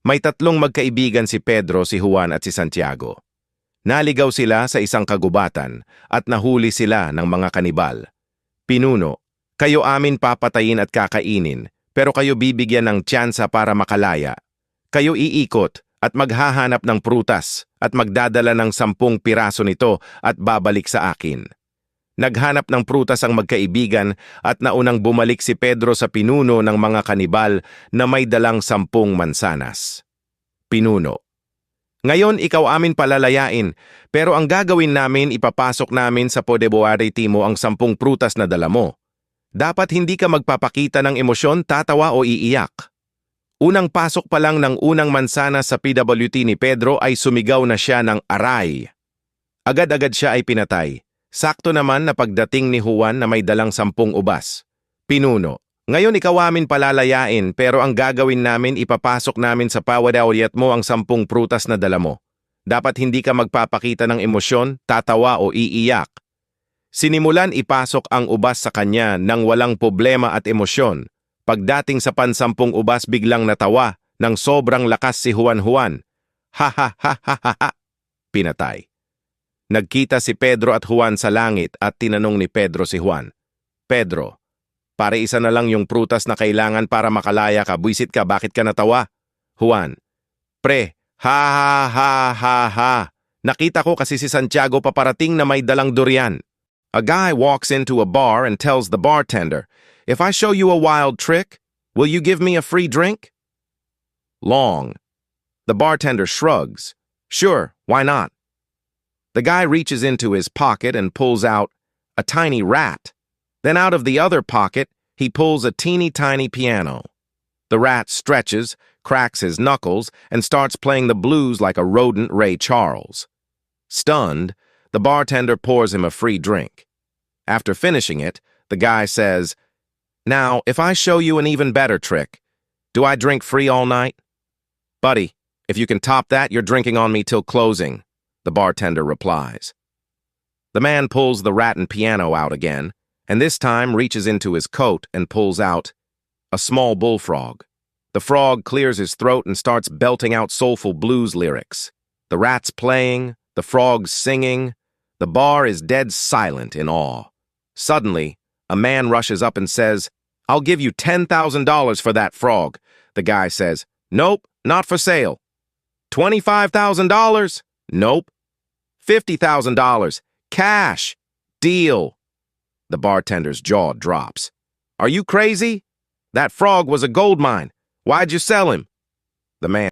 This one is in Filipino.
May tatlong magkaibigan si Pedro, si Juan at si Santiago. Naligaw sila sa isang kagubatan at nahuli sila ng mga kanibal. Pinuno, kayo amin papatayin at kakainin, pero kayo bibigyan ng tsansa para makalaya. Kayo iikot at maghahanap ng prutas at magdadala ng 10 piraso nito at babalik sa akin. Naghanap ng prutas ang magkaibigan at naunang bumalik si Pedro sa pinuno ng mga kanibal na may dalang 10 mansanas. Pinuno, ngayon ikaw amin palalayain, pero ang gagawin namin ipapasok namin sa Podeboare Timo ang 10 prutas na dala mo. Dapat hindi ka magpapakita ng emosyon, tatawa o iiyak. Unang pasok pa lang ng unang mansanas sa PWT ni Pedro ay sumigaw na siya ng aray. Agad-agad siya ay pinatay. Sakto naman na pagdating ni Juan na may dalang 10 ubas. Pinuno, ngayon ikaw amin palalayain pero ang gagawin namin ipapasok namin sa Podeboare mo ang 10 prutas na dala mo. Dapat hindi ka magpapakita ng emosyon, tatawa o iiyak. Sinimulan ipasok ang ubas sa kanya nang walang problema at emosyon. Pagdating sa 10 ubas biglang natawa ng sobrang lakas si Juan. Ha ha ha ha ha ha. Pinatay. Nagkita si Pedro at Juan sa langit at tinanong ni Pedro si Juan, Pedro, pare isa na lang yung prutas na kailangan para makalaya ka, buisit ka, bakit ka natawa? Juan, pre, ha ha ha ha ha. Nakita ko kasi si Santiago paparating na may dalang durian. A guy walks into a bar and tells the bartender, if I show you a wild trick, will you give me a free drink? Long. The bartender shrugs. Sure, why not? The guy reaches into his pocket and pulls out a tiny rat. Then out of the other pocket, he pulls a teeny-tiny piano. The rat stretches, cracks his knuckles, and starts playing the blues like a rodent Ray Charles. Stunned, the bartender pours him a free drink. After finishing it, the guy says, now, if I show you an even better trick, do I drink free all night? Buddy, if you can top that, you're drinking on me till closing. The bartender replies. The man pulls the rat and piano out again, and this time reaches into his coat and pulls out a small bullfrog. The frog clears his throat and starts belting out soulful blues lyrics. The rat's playing, the frog's singing. The bar is dead silent in awe. Suddenly, a man rushes up and says, I'll give you $10,000 for that frog. The guy says, nope, not for sale. $25,000? Nope. $50,000. Cash. Deal. The bartender's jaw drops. Are you crazy? That frog was a gold mine. Why'd you sell him? The man